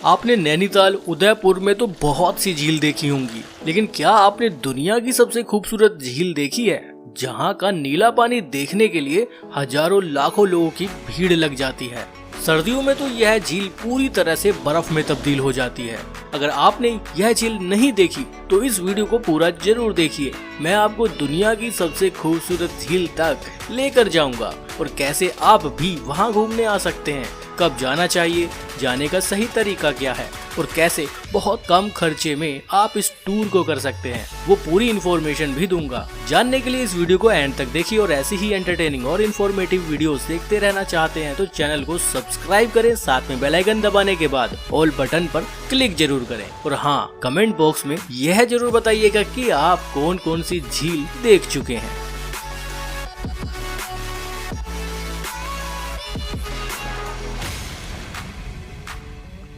आपने नैनीताल, उदयपुर में तो बहुत सी झील देखी होंगी, लेकिन क्या आपने दुनिया की सबसे खूबसूरत झील देखी है, जहां का नीला पानी देखने के लिए हजारों लाखों लोगों की भीड़ लग जाती है। सर्दियों में तो यह झील पूरी तरह से बर्फ में तब्दील हो जाती है। अगर आपने यह झील नहीं देखी तो इस वीडियो को पूरा जरूर देखिए। मैं आपको दुनिया की सबसे खूबसूरत झील तक लेकर जाऊंगा और कैसे आप भी वहां घूमने आ सकते हैं, कब जाना चाहिए, जाने का सही तरीका क्या है और कैसे बहुत कम खर्चे में आप इस टूर को कर सकते हैं, वो पूरी इन्फॉर्मेशन भी दूंगा। जानने के लिए इस वीडियो को एंड तक देखिए और ऐसी ही एंटरटेनिंग और इन्फॉर्मेटिव वीडियोस देखते रहना चाहते हैं तो चैनल को सब्सक्राइब करें, साथ में बेल आइकन दबाने के बाद ऑल बटन पर क्लिक जरूर करें। और हाँ, कमेंट बॉक्स में यह जरूर बताइएगा कि आप कौन कौन सी झील देख चुके हैं।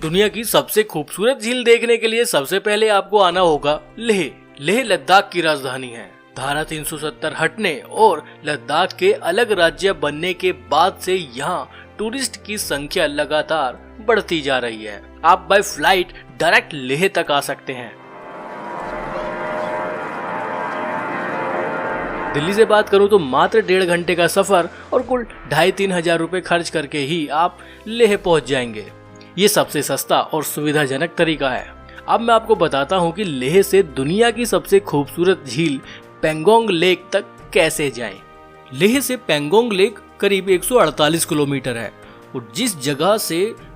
दुनिया की सबसे खूबसूरत झील देखने के लिए सबसे पहले आपको आना होगा लेह। लेह लद्दाख की राजधानी है। धारा 370 हटने और लद्दाख के अलग राज्य बनने के बाद से यहाँ टूरिस्ट की संख्या लगातार बढ़ती जा रही है। आप बाय फ्लाइट डायरेक्ट लेह तक आ सकते हैं। दिल्ली से बात करूं तो मात्र 1.5 घंटे का सफर और कुल 2,500-3 हजार रुपए खर्च करके ही आप लेह पहुंच जाएंगे। ये सबसे सस्ता और सुविधाजनक तरीका है। अब मैं आपको बताता हूँ कि लेह से दुनिया की सबसे खूबसूरत झील पेंगोंग लेक तक कैसे जाएं। लेह से पेंगोंग लेक करीब 148 किलोमीटर है और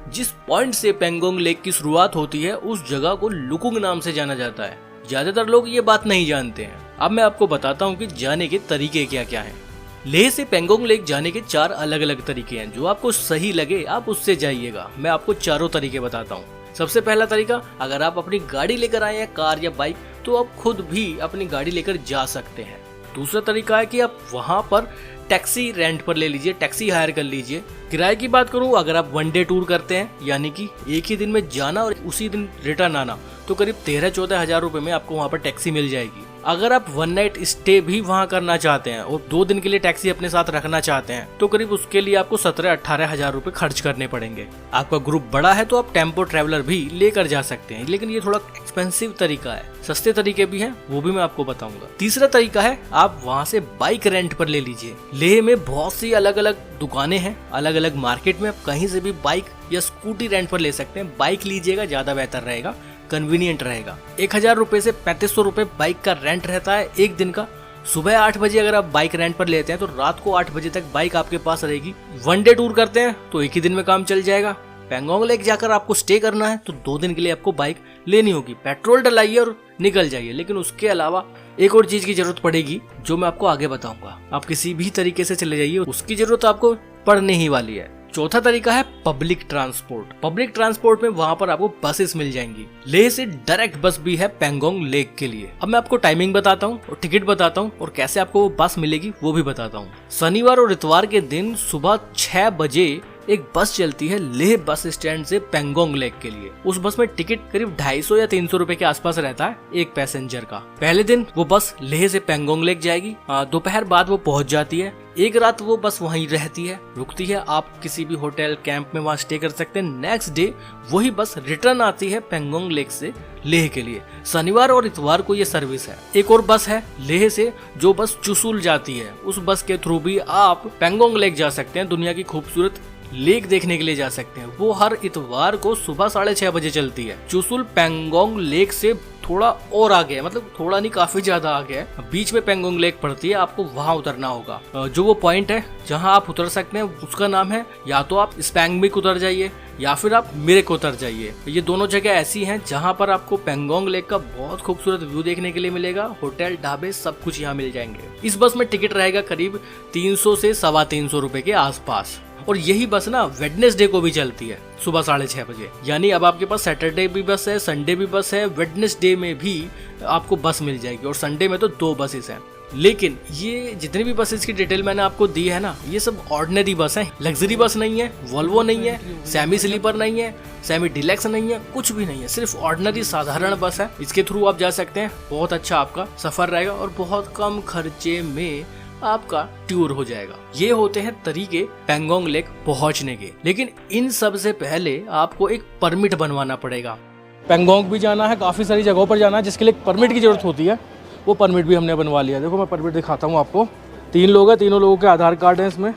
जिस पॉइंट से पेंगोंग लेक की शुरुआत होती है उस जगह को लुकुंग नाम से जाना जाता है। ज्यादातर लोग ये बात नहीं जानते हैं। अब मैं आपको बताता हूँ कि जाने के तरीके क्या क्या हैं। लेह से पेंगोंग लेक जाने के 4 अलग अलग तरीके हैं। जो आपको सही लगे आप उससे जाइएगा। मैं आपको चारों तरीके बताता हूँ। सबसे पहला तरीका, अगर आप अपनी गाड़ी लेकर आए हैं, कार या बाइक, तो आप खुद भी अपनी गाड़ी लेकर जा सकते हैं। दूसरा तरीका है कि आप वहां पर टैक्सी रेंट पर ले लीजिए, टैक्सी हायर कर लीजिए। किराए की बात करूं, अगर आप 1 डे टूर करते हैं, यानी कि एक ही दिन में जाना और उसी दिन रिटर्न आना, तो करीब 13-14 हजार रुपए में आपको वहां पर टैक्सी मिल जाएगी। अगर आप 1 नाइट स्टे भी वहां करना चाहते हैं और 2 दिन के लिए टैक्सी अपने साथ रखना चाहते हैं, तो करीब उसके लिए आपको 17-18 हजार रुपए खर्च करने पड़ेंगे। आपका ग्रुप बड़ा है तो आप टेम्पो ट्रैवलर भी लेकर जा सकते हैं, लेकिन ये थोड़ा एक्सपेंसिव तरीका है। सस्ते तरीके भी हैं, वो भी मैं आपको बताऊंगा। तीसरा तरीका है, आप वहां से बाइक रेंट पर ले लीजिए। लेह में बहुत सी अलग अलग दुकानें हैं, अलग अलग मार्केट में आप कहीं से भी बाइक या स्कूटी रेंट पर ले सकते हैं। बाइक लीजिएगा, ज्यादा बेहतर रहेगा, कन्वीनियंट रहेगा। 1,000 रुपए से 3500 रुपए बाइक का रेंट रहता है एक दिन का। सुबह 8 बजे अगर आप बाइक रेंट पर लेते हैं तो रात को 8 बजे तक बाइक आपके पास रहेगी। 1 डे टूर करते हैं तो एक ही दिन में काम चल जाएगा। पेंगोंग लेक जाकर आपको स्टे करना है तो 2 दिन के लिए आपको बाइक लेनी होगी। पेट्रोल डलाइए और निकल जाइए। लेकिन उसके अलावा एक और चीज की जरूरत पड़ेगी जो मैं आपको आगे बताऊंगा। आप किसी भी तरीके से चले जाइए, उसकी जरूरत आपको पड़ने ही वाली है। चौथा तरीका है पब्लिक ट्रांसपोर्ट। पब्लिक ट्रांसपोर्ट में वहां पर आपको बसेस मिल जाएंगी। लेह से डायरेक्ट बस भी है पेंगोंग लेक के लिए। अब मैं आपको टाइमिंग बताता हूँ और टिकट बताता हूँ और कैसे आपको वो बस मिलेगी वो भी बताता हूँ। शनिवार और इतवार के दिन सुबह 6 बजे एक बस चलती है लेह बस स्टैंड से पेंगोंग लेक के लिए। उस बस में टिकट करीब 250 या 300 रुपए के आसपास रहता है एक पैसेंजर का। पहले दिन वो बस लेह से पेंगोंग लेक जाएगी। दोपहर बाद वो पहुंच जाती है। एक रात वो बस वहीं रहती है, रुकती है। आप किसी भी होटल कैंप में वहां स्टे कर सकते हैं। नेक्स्ट डे वही बस रिटर्न आती है पेंगोंग लेक से लेह के लिए। शनिवार और इतवार को ये सर्विस है। एक और बस है लेह से जो बस चुशुल जाती है। उस बस के थ्रू भी आप पेंगोंग लेक जा सकते हैं। दुनिया की खूबसूरत लेक देखने के लिए जा सकते हैं। वो हर इतवार को सुबह 6:30 बजे चलती है। चुशुल पेंगोंग लेक से थोड़ा और आगे है, मतलब थोड़ा नहीं काफी ज्यादा आगे है। बीच में पेंगोंग लेक पड़ती है, आपको वहां उतरना होगा। जो वो पॉइंट है जहां आप उतर सकते हैं उसका नाम है, या तो आप स्पैंगमिक उतर जाइए या फिर आप मिरिक उतर जाइए। ये दोनों जगह ऐसी हैं जहां पर आपको पेंगोंग लेक का बहुत खूबसूरत व्यू देखने के लिए मिलेगा। होटल, ढाबे सब कुछ यहाँ मिल जाएंगे। इस बस में टिकट रहेगा करीब 300 से 325 रुपए के आसपास। और यही बस ना वेडनेसडे को भी चलती है सुबह 6:30 बजे। यानी अब आपके पास सैटरडे भी बस है, संडे भी बस है, वेडनेसडे में भी आपको बस मिल जाएगी और संडे में तो 2 बसेस हैं। लेकिन ये जितनी भी बसेस की डिटेल मैंने आपको दी है ना, ये सब ऑर्डिनरी बस है। लग्जरी बस नहीं है, वोल्वो नहीं है, सेमी स्लीपर नहीं है, सेमी डिलक्स नहीं है, कुछ भी नहीं है। सिर्फ ऑर्डिनरी साधारण बस है। इसके थ्रू आप जा सकते हैं। बहुत अच्छा आपका सफर रहेगा और बहुत कम खर्चे में आपका टूर हो जाएगा। ये होते हैं तरीके पैंगोंग लेक पहुंचने के, लेकिन इन सब से पहले आपको एक परमिट बनवाना पड़ेगा। पैंगोंग भी जाना है, काफ़ी सारी जगहों पर जाना है जिसके लिए परमिट की ज़रूरत होती है। वो परमिट भी हमने बनवा लिया। देखो मैं परमिट दिखाता हूँ आपको। 3 लोग हैं, तीनों लोगों के आधार कार्ड हैं इसमें।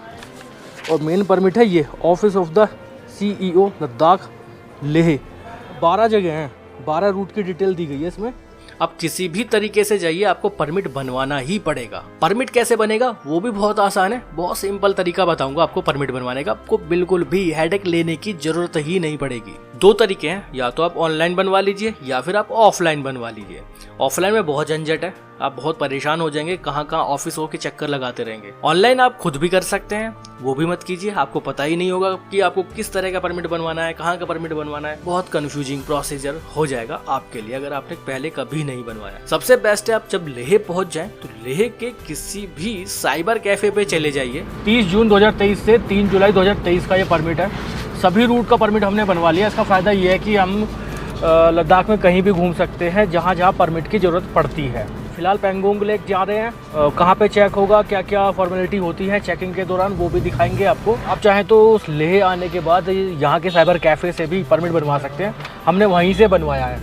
और मेन परमिट है ये office of the CEO Ladakh Leh. 12 जगह हैं, 12 रूट की डिटेल दी गई है इसमें। अब किसी भी तरीके से जाइए, आपको परमिट बनवाना ही पड़ेगा। परमिट कैसे बनेगा वो भी बहुत आसान है, बहुत सिंपल तरीका बताऊंगा आपको परमिट बनवाने का। आपको बिल्कुल भी हेडेक लेने की जरूरत ही नहीं पड़ेगी। 2 तरीके हैं, या तो आप ऑनलाइन बनवा लीजिए या फिर आप ऑफलाइन बनवा लीजिए। ऑफलाइन में बहुत झंझट है, आप बहुत परेशान हो जाएंगे, कहाँ ऑफिसों के चक्कर लगाते रहेंगे। ऑनलाइन आप खुद भी कर सकते हैं, वो भी मत कीजिए। आपको पता ही नहीं होगा कि आपको किस तरह का परमिट बनवाना है, कहाँ का परमिट बनवाना है। बहुत कंफ्यूजिंग प्रोसीजर हो जाएगा आपके लिए अगर आपने पहले कभी नहीं बनवाया। सबसे बेस्ट है आप जब लेह पहुंच जाएं तो लेह के किसी भी साइबर कैफे पे चले जाइए। 30 जून 2023 से 3 जुलाई 2023 का ये परमिट है। सभी रूट का परमिट हमने बनवा लिया। इसका फायदा ये है कि हम लद्दाख में कहीं भी घूम सकते हैं जहाँ जहाँ परमिट की ज़रूरत पड़ती है। फिलहाल पैंगोंग लेक जा रहे हैं। कहाँ पे चेक होगा, क्या क्या फॉर्मेलिटी होती है चेकिंग के दौरान, वो भी दिखाएंगे आपको। आप चाहें तो उस लेह आने के बाद यहाँ के साइबर कैफ़े से भी परमिट बनवा सकते हैं। हमने वहीं से बनवाया है।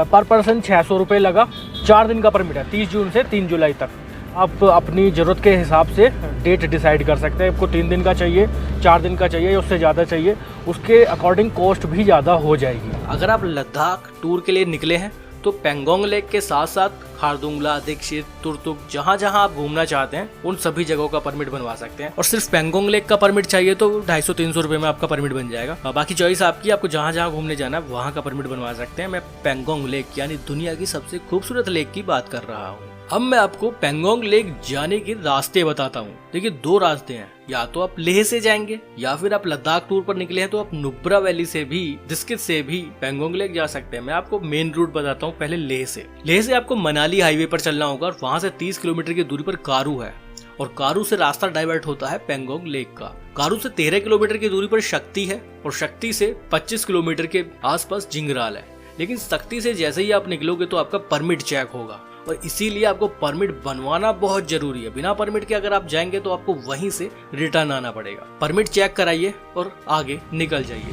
पर पर्सन 600 रुपये लगा। 4 दिन का परमिट है, 30 जून से 3 जुलाई तक। आप अपनी ज़रूरत के हिसाब से डेट डिसाइड कर सकते हैं। आपको 3 दिन का चाहिए, 4 दिन का चाहिए या उससे ज़्यादा चाहिए, उसके अकॉर्डिंग कॉस्ट भी ज़्यादा हो जाएगी। अगर आप लद्दाख टूर के लिए निकले हैं तो पैंगोंग लेक के साथ साथ खारदुंगला, दीक्षित, तुर्तुक, जहाँ जहाँ आप घूमना चाहते हैं उन सभी जगहों का परमिट बनवा सकते हैं। और सिर्फ पैंगोंग लेक का परमिट चाहिए तो 250-300 रुपये में आपका परमिट बन जाएगा। बाकी चॉइस आपकी, आपको जहाँ जहाँ घूमने जाना है वहाँ का परमिट बनवा सकते हैं। मैं पैंगोंग लेक यानी दुनिया की सबसे खूबसूरत लेक की बात कर रहा हूँ। अब मैं आपको पैंगोंग लेक जाने के रास्ते बताता हूँ। देखिए 2 रास्ते हैं, या तो आप लेह से जाएंगे या फिर आप लद्दाख टूर पर निकले हैं तो आप नुब्रा वैली से भी, डिस्कित से भी पैंगोंग लेक जा सकते हैं। मैं आपको मेन रूट बताता हूँ पहले लेह से। लेह से आपको मनाली हाईवे पर चलना होगा और वहाँ से 30 किलोमीटर की दूरी पर कारू है और कारू से रास्ता डाइवर्ट होता है पैंगोंग लेक का। कारू से 13 किलोमीटर की दूरी पर शक्ति है और शक्ति से 25 किलोमीटर के आसपास जिंगराल है। लेकिन शक्ति से जैसे ही आप निकलोगे तो आपका परमिट चेक होगा और इसीलिए आपको परमिट बनवाना बहुत जरूरी है। बिना परमिट के अगर आप जाएंगे तो आपको वहीं से रिटर्न आना पड़ेगा। परमिट चेक कराइए और आगे निकल जाइए।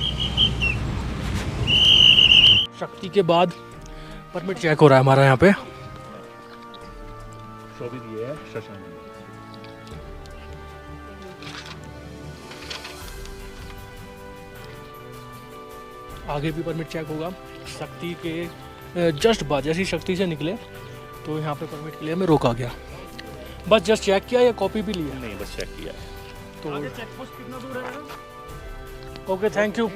शक्ति के बाद परमिट चेक हो रहा है हमारा यहाँ पे। आगे भी परमिट चेक होगा। शक्ति के जस्ट बाद जैसी शक्ति से निकले तो यहाँ पे परमिट के लिए हमें रोका गया। बस जस्ट चेक किया या कॉपी भी ली? नहीं, बस चेक किया। तो चेक पोस्ट कितना दूर है? Okay, thank you.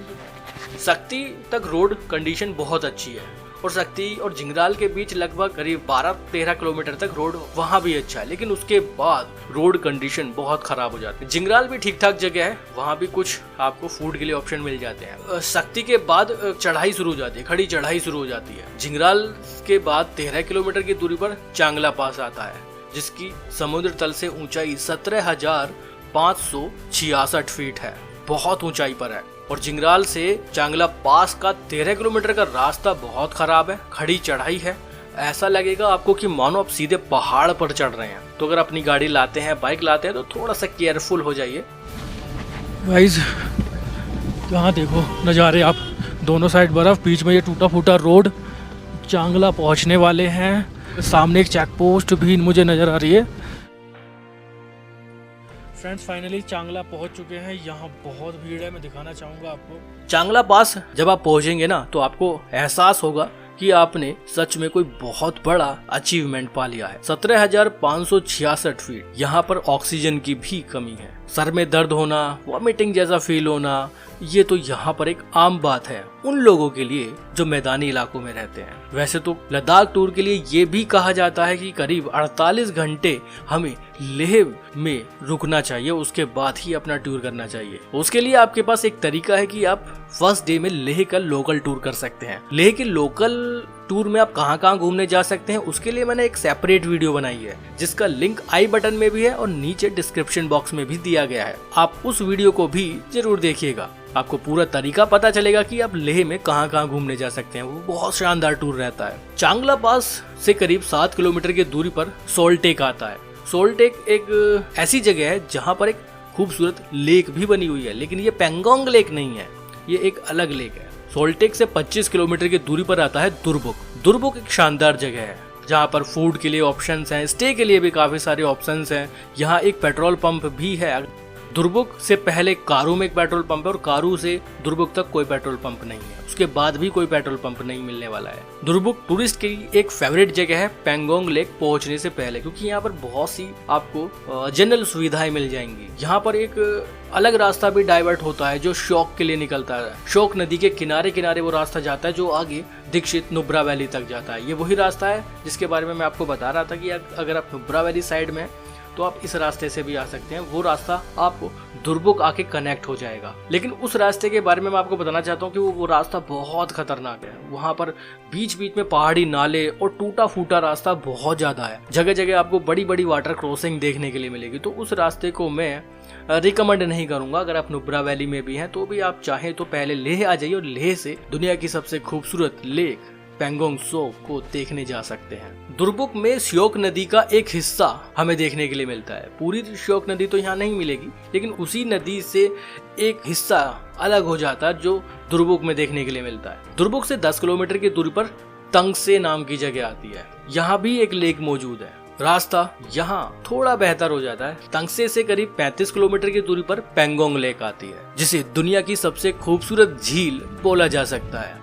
शक्ति तक रोड कंडीशन बहुत अच्छी है और शक्ति और जिंगराल के बीच लगभग करीब 12-13 किलोमीटर तक रोड वहाँ भी अच्छा है, लेकिन उसके बाद रोड कंडीशन बहुत खराब हो जाती है। जिंगराल भी ठीक ठाक जगह है, वहाँ भी कुछ आपको फूड के लिए ऑप्शन मिल जाते हैं। शक्ति के बाद चढ़ाई शुरू हो जाती है, खड़ी चढ़ाई शुरू हो जाती है। जिंगराल के बाद 13 किलोमीटर की दूरी पर चांगला पास आता है, जिसकी समुद्र तल से ऊंचाई 17,566 फीट है, बहुत ऊंचाई पर है। और जिंगराल से चांगला पास का 13 किलोमीटर का रास्ता बहुत खराब है, खड़ी चढ़ाई है। ऐसा लगेगा आपको कि मानो आप सीधे पहाड़ पर चढ़ रहे हैं। तो अगर अपनी गाड़ी लाते हैं, बाइक लाते हैं तो थोड़ा सा केयरफुल हो जाइए। गाइस यहाँ देखो नज़ारे आप, दोनों साइड बर्फ, बीच में ये टूटा फूटा रोड। चांगला पहुँचने वाले हैं। सामने एक चेक पोस्ट भी मुझे नज़र आ रही है। फ्रेंड्स फाइनली चांगला पहुंच चुके हैं। यहाँ बहुत भीड़ है, मैं दिखाना चाहूँगा आपको। चांगला पास जब आप पहुंचेंगे ना तो आपको एहसास होगा कि आपने सच में कोई बहुत बड़ा अचीवमेंट पा लिया है। 17,566 फीट। यहाँ पर ऑक्सीजन की भी कमी है। सर में दर्द होना, वॉमिटिंग जैसा फील होना, ये तो यहाँ पर एक आम बात है उन लोगों के लिए जो मैदानी इलाकों में रहते हैं। वैसे तो लद्दाख टूर के लिए ये भी कहा जाता है कि करीब 48 घंटे हमें लेह में रुकना चाहिए, उसके बाद ही अपना टूर करना चाहिए। उसके लिए आपके पास एक तरीका है कि आप फर्स्ट डे में लेह का लोकल टूर कर सकते हैं। लेह के लोकल टूर में आप कहाँ कहाँ घूमने जा सकते हैं उसके लिए मैंने एक सेपरेट वीडियो बनाई है, जिसका लिंक आई बटन में भी है और नीचे डिस्क्रिप्शन बॉक्स में भी दिया गया है। आप उस वीडियो को भी जरूर देखिएगा, आपको पूरा तरीका पता चलेगा कि आप लेह में कहाँ कहाँ घूमने जा सकते हैं। वो बहुत शानदार टूर रहता है। चांगला पास से करीब 7 किलोमीटर की दूरी पर सोल्टेक आता है। सोलटेक एक ऐसी जगह है जहाँ पर एक खूबसूरत लेक भी बनी हुई है, लेकिन ये पेंगोंग लेक नहीं है, ये एक अलग लेक है। सोलटेक से 25 किलोमीटर की दूरी पर आता है दुरबुक। दुरबुक एक शानदार जगह है जहाँ पर फूड के लिए ऑप्शंस हैं, स्टे के लिए भी काफी सारे ऑप्शंस हैं। यहाँ एक पेट्रोल पंप भी है। दुरबुक से पहले कारू में एक पेट्रोल पंप है और कारू से दुरबुक तक कोई पेट्रोल पंप नहीं है, उसके बाद भी कोई पेट्रोल पंप नहीं मिलने वाला है। दुरबुक टूरिस्ट की एक फेवरेट जगह है पेंगोंग लेक पहुंचने से पहले, क्योंकि यहाँ पर बहुत सी आपको जनरल सुविधाएं मिल जाएंगी। यहाँ पर एक अलग रास्ता भी डाइवर्ट होता है जो शोक के लिए निकलता है। शोक नदी के किनारे किनारे वो रास्ता जाता है जो आगे दीक्षित नुब्रा वैली तक जाता है। ये वही रास्ता है जिसके बारे में मैं आपको बता रहा था कि अगर आप नुब्रा वैली साइड में तो आप इस रास्ते से भी आ सकते हैं। वो रास्ता आपको दुरबुक आके कनेक्ट हो जाएगा। लेकिन उस रास्ते के बारे में मैं आपको बताना चाहता हूँ कि वो रास्ता बहुत खतरनाक है। वहाँ पर बीच बीच में पहाड़ी नाले और टूटा फूटा रास्ता बहुत ज्यादा है। जगह जगह आपको बड़ी बड़ी वाटर क्रॉसिंग देखने के लिए मिलेगी। तो उस रास्ते को मैं रिकमेंड नहीं करूंगा। अगर आप नुब्रा वैली में भी हैं तो भी आप चाहें तो पहले लेह आ जाइए और लेह से दुनिया की सबसे खूबसूरत लेक पेंगोंग सो को देखने जा सकते हैं। दुरबुक में श्योक नदी का एक हिस्सा हमें देखने के लिए मिलता है। पूरी श्योक नदी तो यहाँ नहीं मिलेगी, लेकिन उसी नदी से एक हिस्सा अलग हो जाता है जो दुरबुक में देखने के लिए मिलता है। दुरबुक से 10 किलोमीटर की दूरी पर तंगसे नाम की जगह आती है। यहाँ भी एक लेक मौजूद है। रास्ता यहाँ थोड़ा बेहतर हो जाता है। तंगसे से करीब 35 किलोमीटर की दूरी पर पेंगोंग लेक आती है, जिसे दुनिया की सबसे खूबसूरत झील बोला जा सकता है।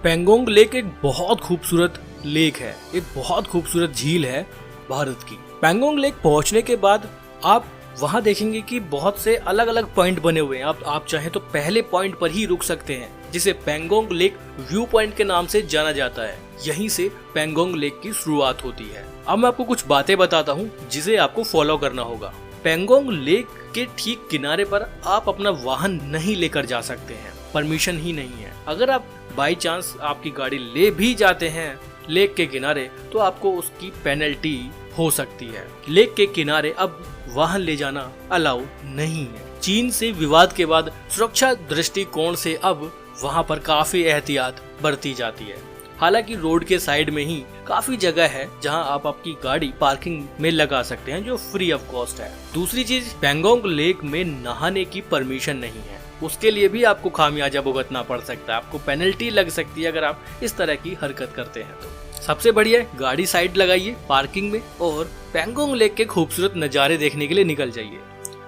पेंगोंग लेक एक बहुत खूबसूरत लेक है, एक बहुत खूबसूरत झील है भारत की। पेंगोंग लेक पहुंचने के बाद आप वहां देखेंगे कि बहुत से अलग अलग पॉइंट बने हुए हैं। आप चाहें तो पहले पॉइंट पर ही रुक सकते हैं, जिसे पेंगोंग लेक व्यू पॉइंट के नाम से जाना जाता है। यहीं से पेंगोंग लेक की शुरुआत होती है। अब मैं आपको कुछ बातें बताता हूँ जिसे आपको फॉलो करना होगा। पेंगोंग लेक के ठीक किनारे पर आप अपना वाहन नहीं लेकर जा सकते हैं, परमिशन ही नहीं है। अगर आप बाई चांस आपकी गाड़ी ले भी जाते हैं लेक के किनारे तो आपको उसकी पेनल्टी हो सकती है। लेक के किनारे अब वाहन ले जाना अलाउ नहीं है। चीन से विवाद के बाद सुरक्षा दृष्टिकोण से अब वहां पर काफी एहतियात बरती जाती है। हालांकि रोड के साइड में ही काफी जगह है जहां आप आपकी गाड़ी पार्किंग में लगा सकते हैं, जो फ्री ऑफ कॉस्ट है। दूसरी चीज, पेंगोंग लेक में नहाने की परमिशन नहीं है। उसके लिए भी आपको खामियाजा भुगतना पड़ सकता है, आपको पेनल्टी लग सकती है अगर आप इस तरह की हरकत करते हैं तो। सबसे बढ़िया गाड़ी साइड लगाइए पार्किंग में और पेंगोंग लेक के खूबसूरत नज़ारे देखने के लिए निकल जाइए।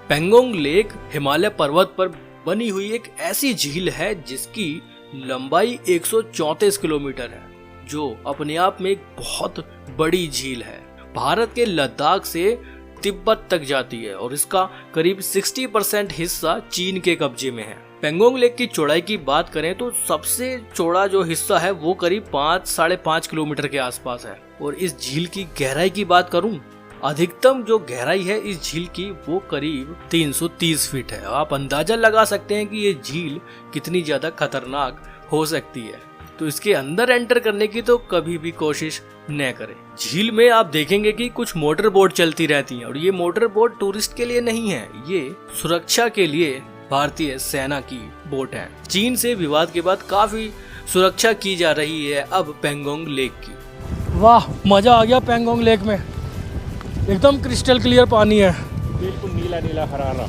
पेंगोंग लेक हिमालय पर्वत पर बनी हुई एक ऐसी झील है जिसकी लंबाई 134 किलोमीटर है, जो अपने आप में एक बहुत बड़ी झील है। भारत के लद्दाख से तिब्बत तक जाती है और इसका करीब 60% हिस्सा चीन के कब्जे में है। पेंगोंग लेक की चौड़ाई की बात करें तो सबसे चौड़ा जो हिस्सा है वो करीब 5-5.5 किलोमीटर के आसपास है। और इस झील की गहराई की बात करूं, अधिकतम जो गहराई है इस झील की वो करीब 330 फीट है। आप अंदाजा लगा सकते हैं कि ये झील कितनी ज्यादा खतरनाक हो सकती है। तो इसके अंदर एंटर करने की तो कभी भी कोशिश न करें। झील में आप देखेंगे कि कुछ मोटर बोट चलती रहती हैं और ये मोटर बोट टूरिस्ट के लिए नहीं है, ये सुरक्षा के लिए भारतीय सेना की बोट है। चीन से विवाद के बाद काफी सुरक्षा की जा रही है अब पेंगोंग लेक की। वाह, मजा आ गया पेंगोंग लेक में। एकदम क्रिस्टल क्लियर पानी है, बिल्कुल नीला नीला हरा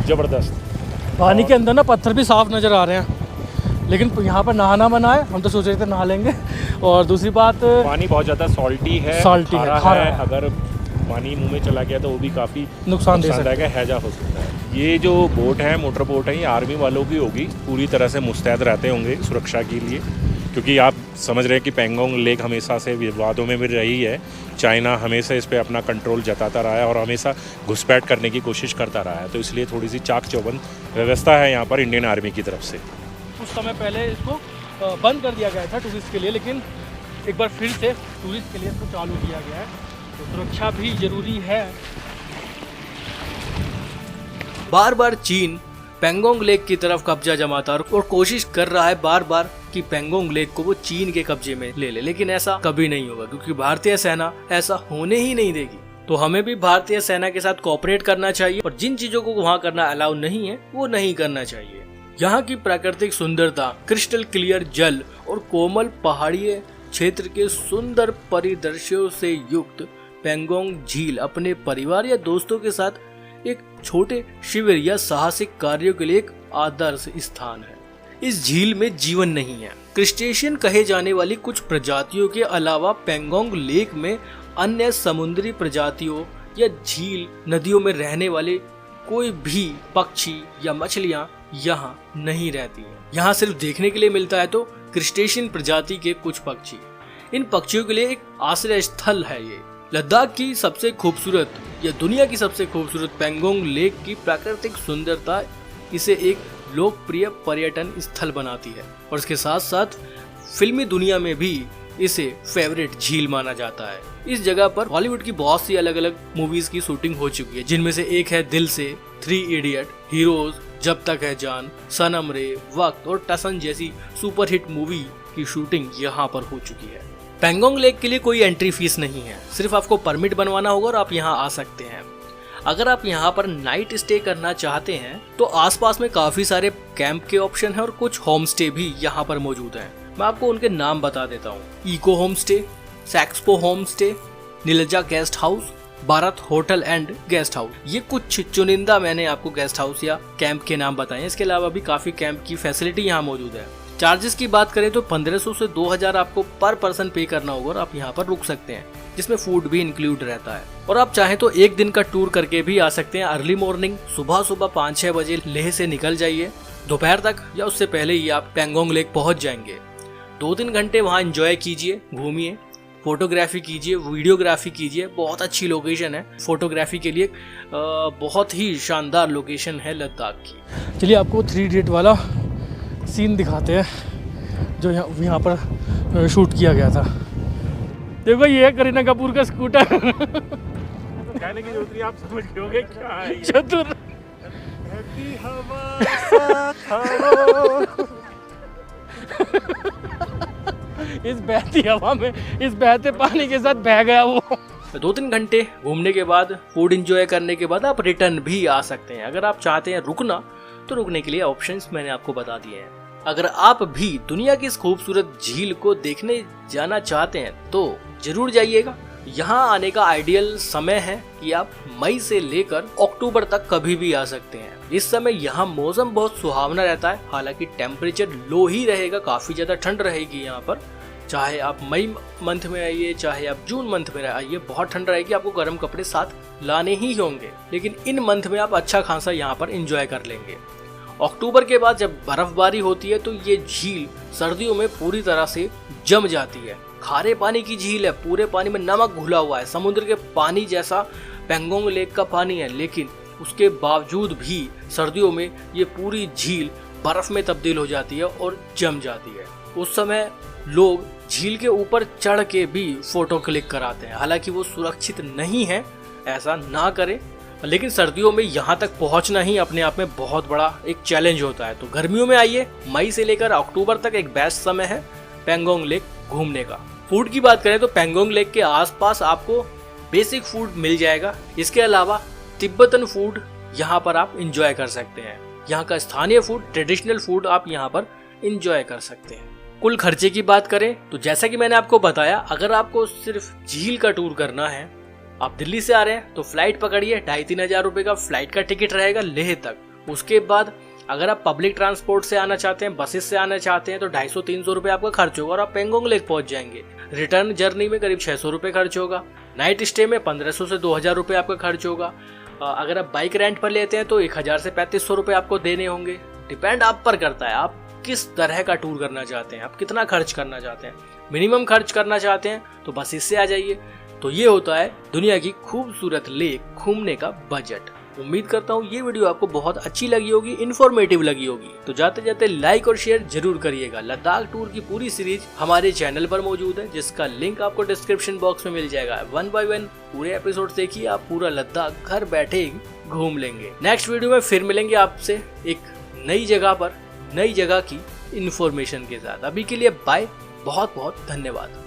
जबरदस्त। पानी के अंदर ना पत्थर भी साफ नजर आ रहे हैं, लेकिन यहाँ पर नहाना मना है। हम तो सोच रहे थे नहा लेंगे। और दूसरी बात, पानी बहुत ज्यादा सॉल्टी है, खारा है। अगर पानी मुंह में चला गया तो वो भी काफी नुकसानदायक है, हैजा हो सकता है। ये जो बोट है, मोटर बोट है, ये आर्मी वालों की होगी, पूरी तरह से मुस्तैद रहते होंगे सुरक्षा के लिए, क्योंकि आप समझ रहे हैं कि पेंगोंग लेक हमेशा से विवादों में भी रही है। चाइना हमेशा इस पर अपना कंट्रोल जताता रहा है और हमेशा घुसपैठ करने की कोशिश करता रहा है। तो इसलिए थोड़ी सी चाक चौबंद व्यवस्था है यहाँ पर इंडियन आर्मी की तरफ से। कुछ समय पहले इसको बंद कर दिया गया था टूरिस्ट के लिए, लेकिन एक बार फिर से टूरिस्ट के लिए इसको चालू किया गया है। तो सुरक्षा भी जरूरी है। बार बार चीन पेंगोंग लेक की तरफ कब्जा जमाता और कोशिश कर रहा है बार बार कि पेंगोंग लेक को वो चीन के कब्जे में ले ले, लेकिन ऐसा कभी नहीं होगा क्योंकि भारतीय सेना ऐसा होने ही नहीं देगी। तो हमें भी भारतीय सेना के साथ कोऑपरेट करना चाहिए और जिन चीजों को वहाँ करना अलाउ नहीं है वो नहीं करना चाहिए। यहाँ की प्राकृतिक सुंदरता, क्रिस्टल क्लियर जल और कोमल पहाड़ीय क्षेत्र के सुंदर परिदृश्यों से युक्त पेंगोंग झील अपने परिवार या दोस्तों के साथ एक छोटे शिविर या साहसिक कार्यों के लिए एक आदर्श स्थान है। इस झील में जीवन नहीं है। क्रस्टेशियन कहे जाने वाली कुछ प्रजातियों के अलावा पेंगोंग लेक में अन्य समुद्री प्रजातियों या झील नदियों में रहने वाले कोई भी पक्षी या मछलियां यहाँ नहीं रहती हैं। यहाँ सिर्फ देखने के लिए मिलता है तो क्रस्टेशियन प्रजाति के कुछ पक्षी। इन पक्षियों के लिए एक आश्रय स्थल है ये। लद्दाख की सबसे खूबसूरत या दुनिया की सबसे खूबसूरत पेंगोंग लेक की प्राकृतिक सुंदरता इसे एक लोकप्रिय पर्यटन स्थल बनाती है और इसके साथ साथ फिल्मी दुनिया में भी इसे फेवरेट झील माना जाता है। इस जगह पर हॉलीवुड की बहुत सी अलग अलग मूवीज की शूटिंग हो चुकी है, जिनमें से एक है दिल से, 3 इडियट, हीरोज, जब तक है जान, सनम रे, वक्त और टसन जैसी सुपरहिट मूवी की शूटिंग यहाँ पर हो चुकी है। पेंगोंग लेक के लिए कोई एंट्री फीस नहीं है, सिर्फ आपको परमिट बनवाना होगा और आप यहाँ आ सकते हैं। अगर आप यहाँ पर नाइट स्टे करना चाहते हैं तो आसपास में काफी सारे कैंप के ऑप्शन हैं और कुछ होम स्टे भी यहाँ पर मौजूद हैं। मैं आपको उनके नाम बता देता हूँ। Eco home stay, Saxpo home stay, Neelja guest house, Bharat hotel and guest house. ये कुछ चुनिंदा मैंने आपको गेस्ट हाउस या कैंप के नाम बताए हैं। इसके अलावा भी काफी कैंप की फैसिलिटी यहाँ मौजूद है। चार्जेस की बात करें तो 1500 से 2000 आपको पर पर्सन पे करना होगा और आप यहाँ पर रुक सकते हैं, जिसमें फूड भी इंक्लूड रहता है। और आप चाहें तो एक दिन का टूर करके भी आ सकते हैं। अर्ली मॉर्निंग सुबह 5-6 बजे लेह से निकल जाइए, दोपहर तक या उससे पहले ही आप पेंगोंग लेक पहुंच जाएंगे। 2-3 घंटे वहाँ एंजॉय कीजिए, घूमिए, फोटोग्राफी कीजिए, वीडियोग्राफी कीजिए। बहुत अच्छी लोकेशन है फोटोग्राफी के लिए, बहुत ही शानदार लोकेशन है लद्दाख की। चलिए आपको 3 इडियट वाला सीन दिखाते हैं जो यहाँ पर शूट किया गया था। देखो ये है करीना कपूर का स्कूटर। कहने की जरूरत नहीं, आप समझ गए होंगे क्या है। चतुर इस बहती हवा में, इस बहते पानी के साथ बह गया वो। 2-3 घंटे घूमने के बाद, फूड एंजॉय करने के बाद आप रिटर्न भी आ सकते हैं। अगर आप चाहते हैं रुकना तो रुकने के लिए ऑप्शंस मैंने आपको बता दिए हैं। अगर आप भी दुनिया की इस खूबसूरत झील को देखने जाना चाहते हैं तो जरूर जाइएगा। यहाँ आने का आइडियल समय है कि आप मई से लेकर अक्टूबर तक कभी भी आ सकते हैं। इस समय यहाँ मौसम बहुत सुहावना रहता है, हालांकि टेम्परेचर लो ही रहेगा, काफी ज्यादा ठंड रहेगी यहाँ पर। चाहे आप मई मंथ में आइए, चाहे आप जून मंथ में आइए, बहुत ठंड रहेगी, आपको गर्म कपड़े साथ लाने ही होंगे। लेकिन इन मंथ में आप अच्छा खासा यहाँ पर एंजॉय कर लेंगे। अक्टूबर के बाद जब बर्फबारी होती है तो ये झील सर्दियों में पूरी तरह से जम जाती है। खारे पानी की झील है, पूरे पानी में नमक घुला हुआ है, समुद्र के पानी जैसा पेंगोंग लेक का पानी है, लेकिन उसके बावजूद भी सर्दियों में ये पूरी झील बर्फ में तब्दील हो जाती है और जम जाती है। उस समय लोग झील के ऊपर चढ़ के भी फोटो क्लिक कराते हैं, हालांकि वो सुरक्षित नहीं है, ऐसा ना करें। लेकिन सर्दियों में यहाँ तक पहुँचना ही अपने आप में बहुत बड़ा एक चैलेंज होता है। तो गर्मियों में आइए, मई से लेकर अक्टूबर तक एक बेस्ट समय है पेंगोंग लेक घूमने का। फूड की बात करें तो पेंगोंग लेक के आसपास आपको बेसिक फूड मिल जाएगा। इसके अलावा तिब्बतन फूड यहाँ पर आप इंजॉय कर सकते हैं। यहाँ का स्थानीय फूड, ट्रेडिशनल फूड आप यहाँ पर इंजॉय कर सकते हैं। कुल खर्चे की बात करें तो जैसा कि मैंने आपको बताया, अगर आपको सिर्फ झील का टूर करना है, आप दिल्ली से आ रहे हैं तो फ्लाइट पकड़िए, 2,500-3 हज़ार रुपए का फ्लाइट का टिकट रहेगा लेह तक। उसके बाद अगर आप पब्लिक ट्रांसपोर्ट से आना चाहते हैं, बसेस से आना चाहते हैं तो 250-300 रुपए आपका खर्च होगा और आप पेंगोंग लेक पहुंच जाएंगे। रिटर्न जर्नी में करीब 600 रुपए खर्च होगा। नाइट स्टे में 1500 से 2000 रुपए आपका खर्च होगा। अगर आप बाइक रेंट पर लेते हैं तो 1000 से 3500 रुपए आपको देने होंगे। डिपेंड आप पर करता है, आप किस तरह का टूर करना चाहते हैं, आप कितना खर्च करना चाहते हैं। मिनिमम खर्च करना चाहते हैं तो बस इससे आ जाइए। तो ये होता है दुनिया की खूबसूरत लेक घूमने का बजट। उम्मीद करता हूँ ये वीडियो आपको बहुत अच्छी लगी होगी, इन्फॉर्मेटिव लगी होगी। तो जाते जाते लाइक और शेयर जरूर करिएगा। लद्दाख टूर की पूरी सीरीज हमारे चैनल पर मौजूद है, जिसका लिंक आपको डिस्क्रिप्शन बॉक्स में मिल जाएगा। 1 by 1 पूरे एपिसोड देखिए, आप पूरा लद्दाख घर बैठे ही घूम लेंगे। नेक्स्ट वीडियो में फिर मिलेंगे आपसे एक नई जगह पर, नई जगह की इन्फॉर्मेशन के साथ। अभी के लिए बाय, बहुत बहुत धन्यवाद।